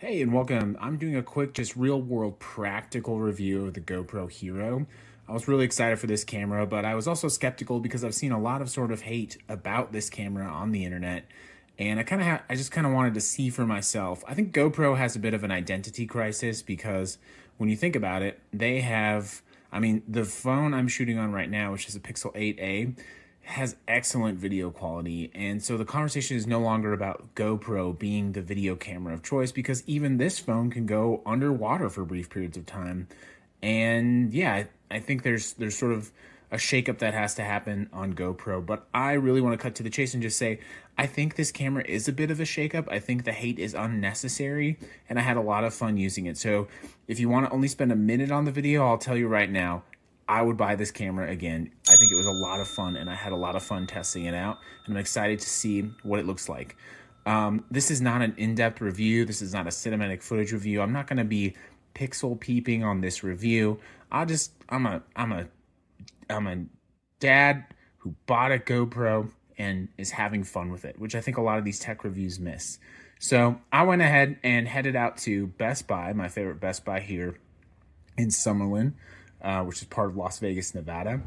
Hey and welcome. I'm doing a quick, just real world practical review of the GoPro Hero. I was really excited for this camera, but I was also skeptical because I've seen a lot of sort of hate about this camera on the internet. And I just kind of wanted to see for myself. I think GoPro has a bit of an identity crisis because when you think about it, they have, the phone I'm shooting on right now, which is a Pixel 8a, has excellent video quality, and so the conversation is no longer about GoPro being the video camera of choice, because even this phone can go underwater for brief periods of time. And yeah, I think there's sort of a shakeup that has to happen on GoPro, but I really want to cut to the chase and just say I think this camera is a bit of a shakeup. I think the hate is unnecessary, and I had a lot of fun using it. So if you want to only spend a minute on the video, I'll tell you right now, I would buy this camera again. I think it was a lot of fun, and I had a lot of fun testing it out, and I'm excited to see what it looks like. This is not an in-depth review. This is not a cinematic footage review. I'm not going to be pixel peeping on this review. I'm a dad who bought a GoPro and is having fun with it, which I think a lot of these tech reviews miss. So I went ahead and headed out to Best Buy, my favorite Best Buy here in Summerlin, which is part of Las Vegas, Nevada.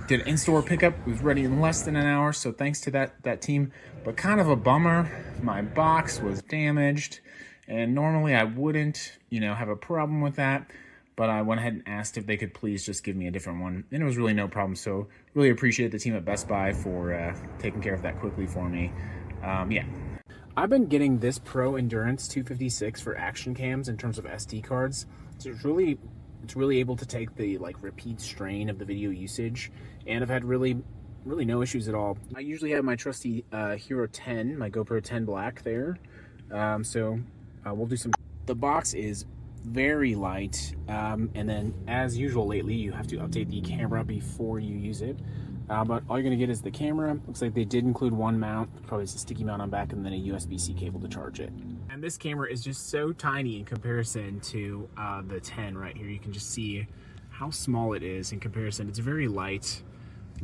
Did an in-store pickup. It was ready in less than an hour, so thanks to that team. But kind of a bummer, my box was damaged, and normally I wouldn't, have a problem with that. But I went ahead and asked if they could please just give me a different one, and it was really no problem. So really appreciate the team at Best Buy for taking care of that quickly for me. Yeah. I've been getting this Pro Endurance 256 for action cams in terms of SD cards. So it's really able to take the repeat strain of the video usage, and I've had really no issues at all. I usually have my trusty Hero 10, my GoPro 10 Black there. So we'll do some. The box is very light, and then as usual lately, you have to update the camera before you use it. But all you're gonna get is the camera. Looks like they did include one mount, probably it's a sticky mount on back, and then a USB-C cable to charge it. And this camera is just so tiny in comparison to the 10 right here. You can just see how small it is in comparison. It's very light,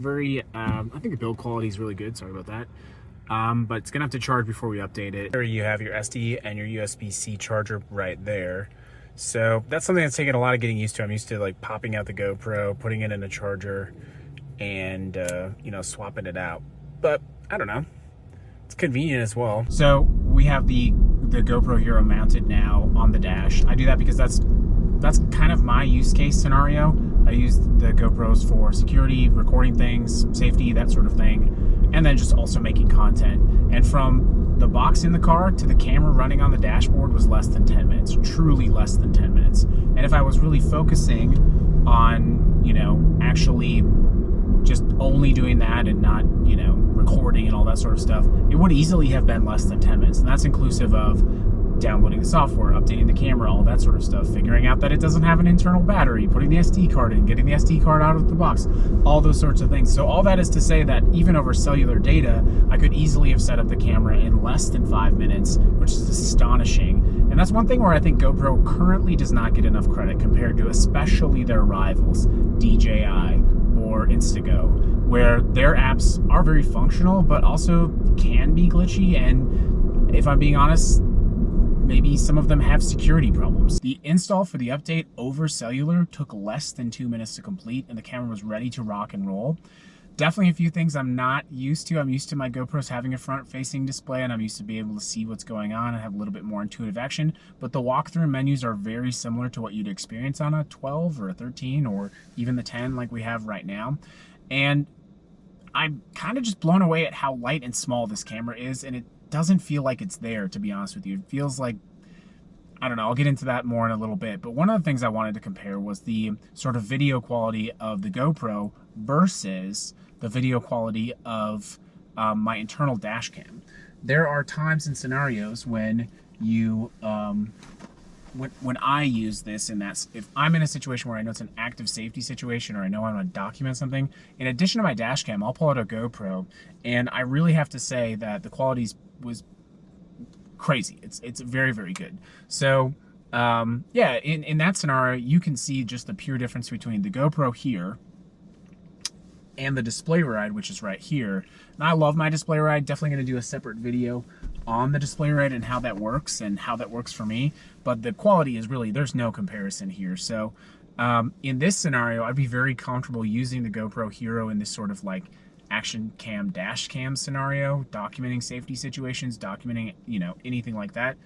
I think the build quality is really good, sorry about that. But it's gonna have to charge before we update it. Here you have your SD and your USB-C charger right there. So that's something that's taken a lot of getting used to. I'm used to popping out the GoPro, putting it in a charger, and swapping it out. But I don't know, it's convenient as well. So we have the GoPro Hero mounted now on the dash. I do that because that's kind of my use case scenario. I use the GoPros for security, recording things, safety, that sort of thing, and then just also making content. And from the box in the car to the camera running on the dashboard was less than 10 minutes, truly less than 10 minutes. And if I was really focusing on, actually just only doing that and not, recording and all that sort of stuff, it would easily have been less than 10 minutes. And that's inclusive of downloading the software, updating the camera, all that sort of stuff, figuring out that it doesn't have an internal battery, putting the SD card in, getting the SD card out of the box, all those sorts of things. So all that is to say that even over cellular data, I could easily have set up the camera in less than 5 minutes, which is astonishing. And that's one thing where I think GoPro currently does not get enough credit compared to especially their rivals, DJI or Instago, where their apps are very functional, but also can be glitchy. And if I'm being honest, maybe some of them have security problems. The install for the update over cellular took less than 2 minutes to complete, and the camera was ready to rock and roll. Definitely a few things I'm not used to. I'm used to my GoPros having a front-facing display, and I'm used to being able to see what's going on and have a little bit more intuitive action. But the walkthrough menus are very similar to what you'd experience on a 12 or a 13 or even the 10 like we have right now. And I'm kind of just blown away at how light and small this camera is, and it doesn't feel like it's there, to be honest with you. It feels like, I don't know, I'll get into that more in a little bit, but one of the things I wanted to compare was the sort of video quality of the GoPro versus the video quality of my internal dash cam. There are times and scenarios when you, when I use this, and that's if I'm in a situation where I know it's an active safety situation or I know I'm going to document something, in addition to my dash cam, I'll pull out a GoPro, and I really have to say that the quality was crazy. It's very, very good. So yeah, in that scenario, you can see just the pure difference between the GoPro here and the display ride, which is right here. And I love my display ride. Definitely going to do a separate video on the display ride and how that works for me. But the quality is really, there's no comparison here. So in this scenario, I'd be very comfortable using the GoPro Hero in this sort of like action cam, dash cam scenario, documenting safety situations, documenting, you know, anything like that.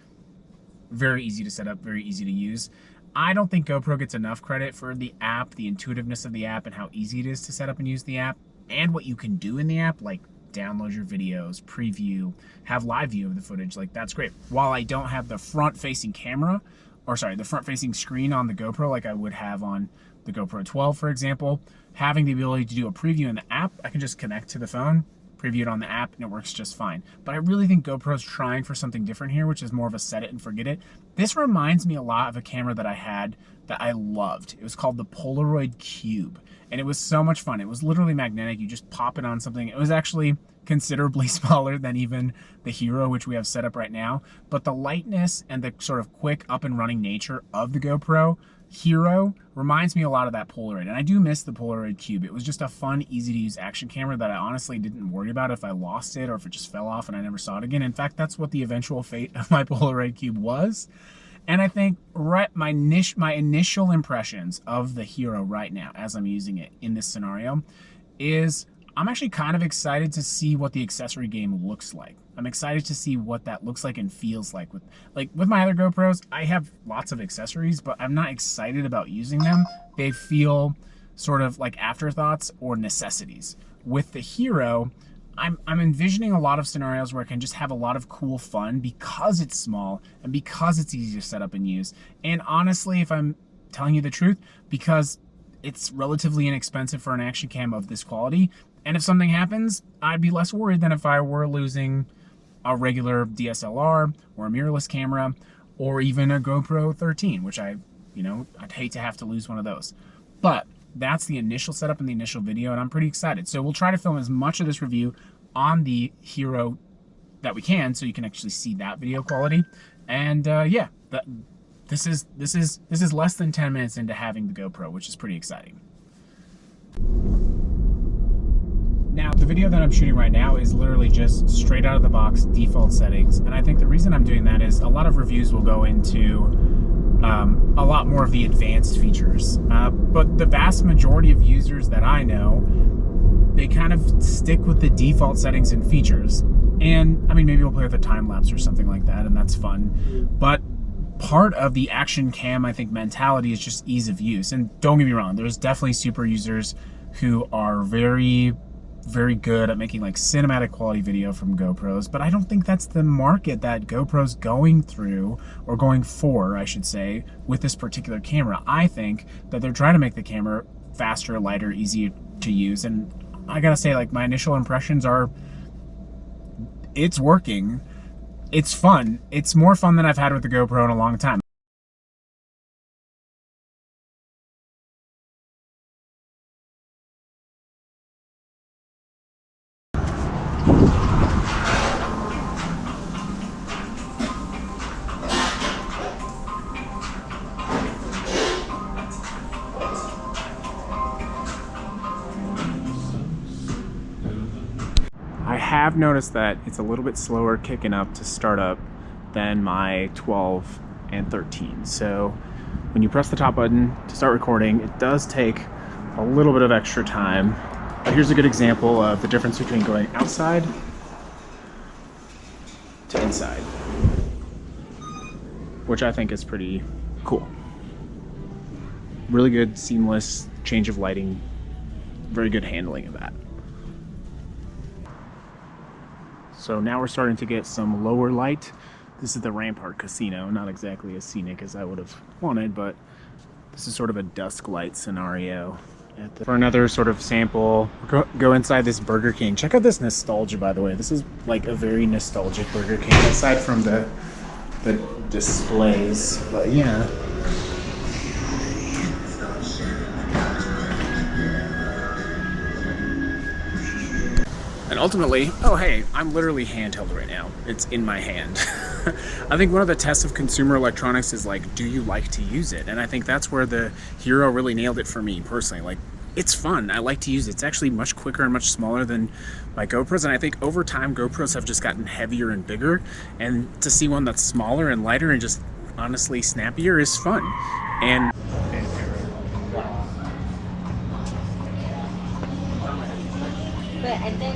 Very easy to set up, very easy to use. I don't think GoPro gets enough credit for the app, the intuitiveness of the app, and how easy it is to set up and use the app, and what you can do in the app, like download your videos, preview, have live view of the footage. Like, that's great. While I don't have the front-facing camera, or sorry, the front-facing screen on the GoPro like I would have on the GoPro 12, for example, having the ability to do a preview in the app, I can just connect to the phone, preview it on the app, and it works just fine. But I really think GoPro's trying for something different here, which is more of a set it and forget it. This reminds me a lot of a camera that I had that I loved. It was called the Polaroid Cube, and it was so much fun. It was literally magnetic. You just pop it on something. It was actually considerably smaller than even the Hero, which we have set up right now. But the lightness and the sort of quick up and running nature of the GoPro Hero reminds me a lot of that Polaroid, and I do miss the Polaroid Cube. It was just a fun, easy to use action camera that I honestly didn't worry about if I lost it or if it just fell off and I never saw it again. In fact, that's what the eventual fate of my Polaroid Cube was. And I think my initial impressions of the Hero right now, as I'm using it in this scenario, is I'm actually kind of excited to see what the accessory game looks like. I'm excited to see what that looks like and feels like. With my other GoPros, I have lots of accessories, but I'm not excited about using them. They feel sort of like afterthoughts or necessities. With the Hero, I'm envisioning a lot of scenarios where I can just have a lot of cool fun because it's small and because it's easy to set up and use. And honestly, if I'm telling you the truth, because it's relatively inexpensive for an action cam of this quality, and if something happens, I'd be less worried than if I were losing a regular DSLR or a mirrorless camera or even a GoPro 13, which I'd hate to have to lose one of those. But that's the initial setup in the initial video, and I'm pretty excited. So we'll try to film as much of this review on the Hero that we can, so you can actually see that video quality. And yeah, this is less than 10 minutes into having the GoPro, which is pretty exciting. Now, the video that I'm shooting right now is literally just straight out of the box default settings, and I think the reason I'm doing that is a lot of reviews will go into a lot more of the advanced features, but the vast majority of users that I know, they kind of stick with the default settings and features. And I mean, maybe we'll play with a time lapse or something like that, and that's fun. But part of the action cam, I think, mentality is just ease of use. And don't get me wrong, there's definitely super users who are very good at making like cinematic quality video from GoPros, but I don't think that's the market that GoPro's going through, or going for, I should say, with this particular camera. I think that they're trying to make the camera faster, lighter, easier to use, and I gotta say, like, my initial impressions are, it's working, it's fun, it's more fun than I've had with the GoPro in a long time. I have noticed that it's a little bit slower kicking up to start up than my 12 and 13. So when you press the top button to start recording, it does take a little bit of extra time. But here's a good example of the difference between going outside to inside, which I think is pretty cool. Really good, seamless change of lighting, very good handling of that. So now we're starting to get some lower light. This is the Rampart Casino, not exactly as scenic as I would have wanted, but this is sort of a dusk light scenario. For another sort of sample, go inside this Burger King. Check out this nostalgia, by the way. This is like a very nostalgic Burger King, aside from the displays, but yeah. And ultimately, oh hey, I'm literally handheld right now. It's in my hand. I think one of the tests of consumer electronics is like, do you like to use it? And I think that's where the Hero really nailed it for me personally. Like, it's fun. I like to use it. It's actually much quicker and much smaller than my GoPros, and I think over time GoPros have just gotten heavier and bigger, and to see one that's smaller and lighter and just honestly snappier is fun. And but I think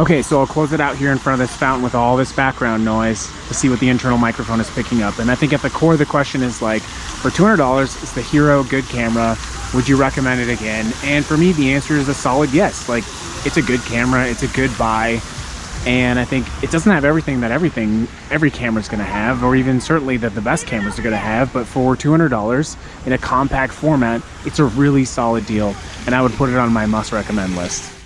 okay, so I'll close it out here in front of this fountain with all this background noise to see what the internal microphone is picking up. And I think at the core of the question is like, for $200, is the Hero good camera? Would you recommend it again? And for me, the answer is a solid yes. Like, it's a good camera, it's a good buy. And I think it doesn't have everything that every camera's gonna have, or even certainly that the best cameras are gonna have, but for $200 in a compact format, it's a really solid deal. And I would put it on my must recommend list.